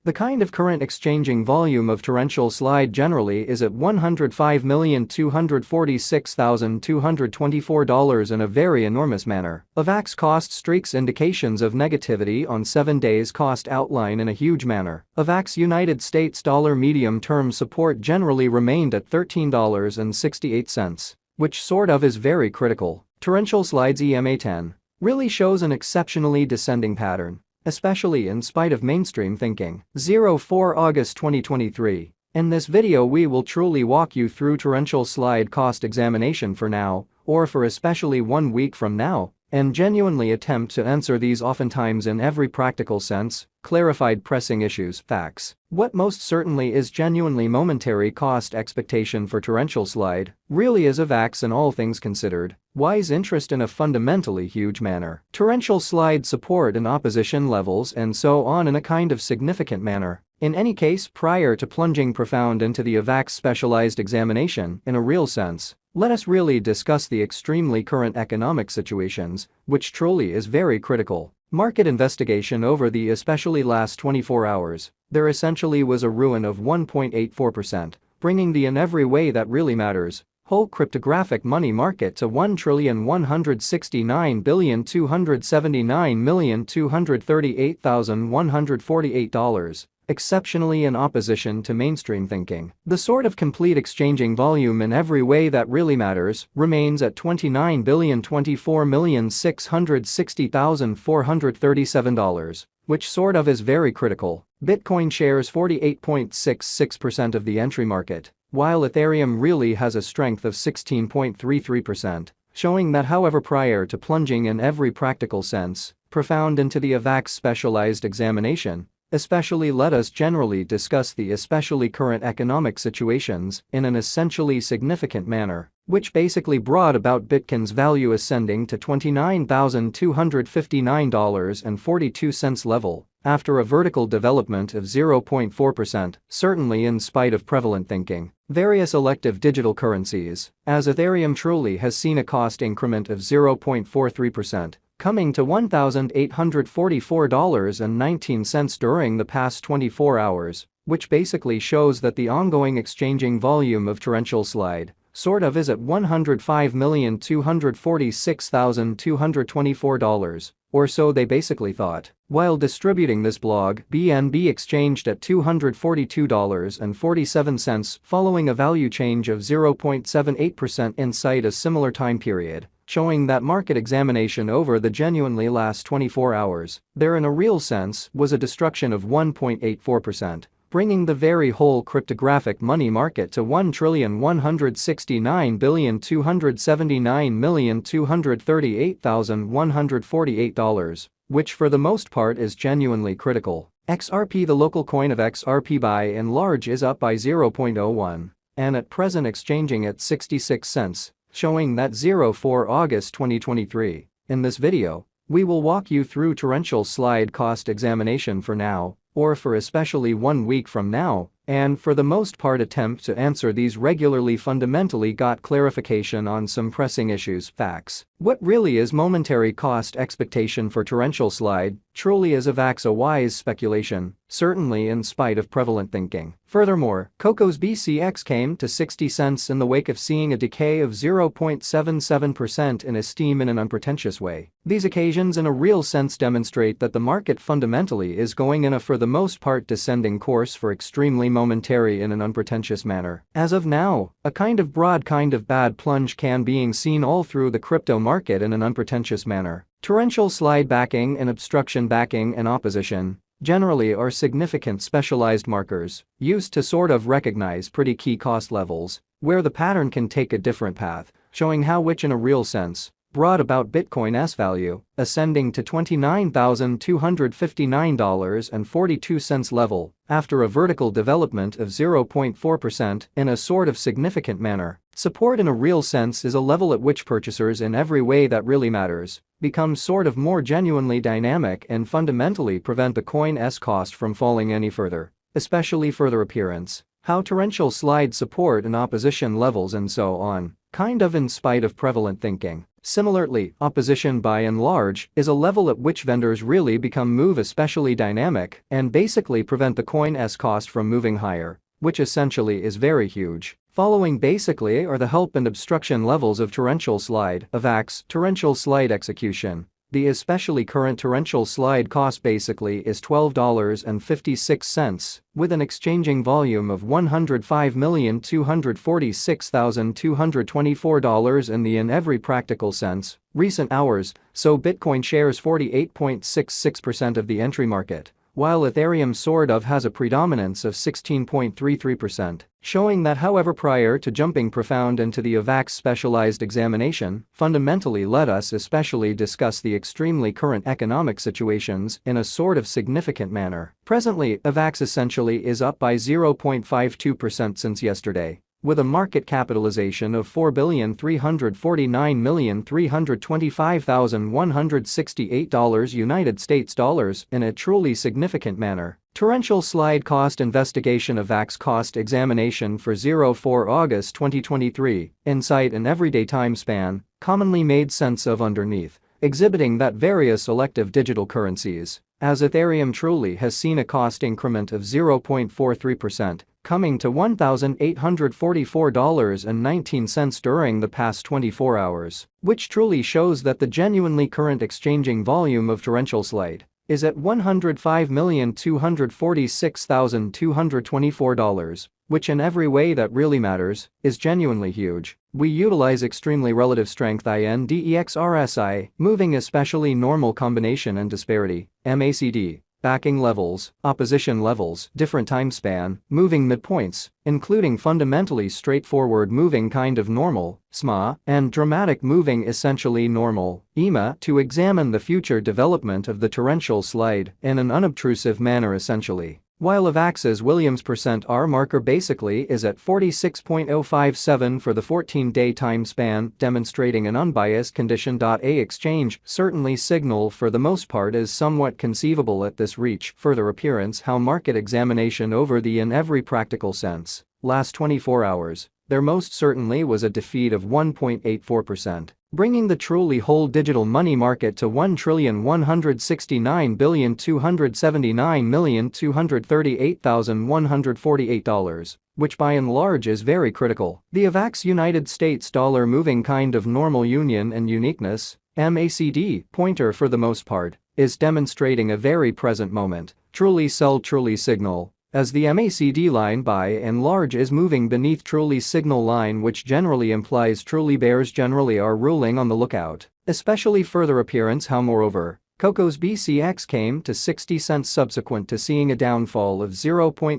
The kind of current exchanging volume of torrential slide generally is at $105,246,224 in a very enormous manner. Avax cost streaks indications of negativity on 7 days cost outline in a huge manner. Avax United States dollar medium-term support generally remained at $13.68, which sort of is very critical. Torrential slides EMA10 really shows an exceptionally descending pattern, especially in spite of mainstream thinking. 04 August 2023. In this video we will truly walk you through torrential slide cost examination for now, or for especially 1 week from now, and genuinely attempt to answer these oftentimes in every practical sense, clarified pressing issues, facts. What most certainly is genuinely momentary cost expectation for torrential slide really is Avax in all things considered, wise interest in a fundamentally huge manner. Torrential slide support and opposition levels and so on in a kind of significant manner. In any case, prior to plunging profound into the Avax specialized examination in a real sense, let us really discuss the extremely current economic situations, which truly is very critical. Market investigation over the especially last 24 hours, there essentially was a ruin of 1.84%, bringing the in every way that really matters whole cryptographic money market to $1,169,279,238,148. Exceptionally in opposition to mainstream thinking. The sort of complete exchanging volume in every way that really matters remains at $29,024,660,437, which sort of is very critical. Bitcoin shares 48.66% of the entry market, while Ethereum really has a strength of 16.33%, showing that however prior to plunging in every practical sense, profound into the Avax specialized examination, especially let us generally discuss the especially current economic situations in an essentially significant manner, which basically brought about Bitcoin's value ascending to $29,259.42 level after a vertical development of 0.4%, certainly in spite of prevalent thinking. Various elective digital currencies, as Ethereum truly has seen a cost increment of 0.43%. Coming to $1,844.19 during the past 24 hours, which basically shows that the ongoing exchanging volume of torrential slide sort of is at $105,246,224, or so they basically thought. While distributing this blog, BNB exchanged at $242.47 following a value change of 0.78% inside a similar time period, showing that market examination over the genuinely last 24 hours, there in a real sense was a destruction of 1.84%, bringing the very whole cryptographic money market to $1,169,279,238,148, which for the most part is genuinely critical. XRP, the local coin of XRP by and large, is up by 0.01, and at present exchanging at 66 cents. Showing that 04 August 2023. In this video, we will walk you through torrential slide cost examination for now, or for especially 1 week from now, and for the most part attempt to answer these regularly fundamentally got clarification on some pressing issues, facts. What really is momentary cost expectation for torrential slide truly is Avax a wise speculation, certainly in spite of prevalent thinking. Furthermore, Coco's BCX came to 60 cents in the wake of seeing a decay of 0.77% in esteem in an unpretentious way. These occasions in a real sense demonstrate that the market fundamentally is going in a for the most part descending course for extremely momentary in an unpretentious manner. As of now, a kind of broad kind of bad plunge can being seen all through the crypto market in an unpretentious manner. Torrential slide backing and obstruction backing and opposition generally are significant specialized markers used to sort of recognize pretty key cost levels where the pattern can take a different path, showing how which in a real sense brought about Bitcoin's value ascending to $29,259.42 level after a vertical development of 0.4% in a sort of significant manner. Support in a real sense is a level at which purchasers in every way that really matters become sort of more genuinely dynamic and fundamentally prevent the coin's cost from falling any further, especially further appearance. How torrential slide support and opposition levels and so on, kind of in spite of prevalent thinking. Similarly, opposition by and large is a level at which vendors really become move especially dynamic and basically prevent the coin's cost from moving higher, which essentially is very huge. Following basically are the help and obstruction levels of torrential slide, Avax, torrential slide execution. The especially current torrential slide cost basically is $12.56, with an exchanging volume of $105,246,224 in every practical sense, recent hours, so Bitcoin shares 48.66% of the entry market, while Ethereum sort of has a predominance of 16.33%, showing that however prior to jumping profound into the Avax specialized examination, fundamentally let us especially discuss the extremely current economic situations in a sort of significant manner. Presently, Avax essentially is up by 0.52% since yesterday, with a market capitalization of $4,349,325,168 United States dollars in a truly significant manner. Torrential slide cost investigation Avax cost examination for 04 August 2023, insight and everyday time span, commonly made sense of underneath, exhibiting that various elective digital currencies, as Ethereum truly has seen a cost increment of 0.43%, coming to $1,844.19 during the past 24 hours, which truly shows that the genuinely current exchanging volume of torrential slide is at $105,246,224, which in every way that really matters, is genuinely huge. We utilize extremely relative strength index RSI, moving especially normal combination and disparity, MACD, backing levels, opposition levels, different time span, moving midpoints, including fundamentally straightforward moving kind of normal, SMA, and dramatic moving essentially normal, EMA, to examine the future development of the torrential slide in an unobtrusive manner essentially. While Avax's Williams %R marker basically is at 46.057 for the 14-day time span, demonstrating an unbiased condition. A exchange, certainly signal for the most part is somewhat conceivable at this reach, further appearance how market examination over the in every practical sense, last 24 hours, there most certainly was a defeat of 1.84%. Bringing the truly whole digital money market to $1,169,279,238,148, which by and large is very critical. The Avax United States dollar moving kind of normal union and uniqueness, MACD, pointer for the most part, is demonstrating a very present moment, truly sell truly signal, as the MACD line by and large is moving beneath truly signal line, which generally implies truly bears generally are ruling on the lookout, especially further appearance how moreover, Coco's BCX came to 60 cents subsequent to seeing a downfall of 0.6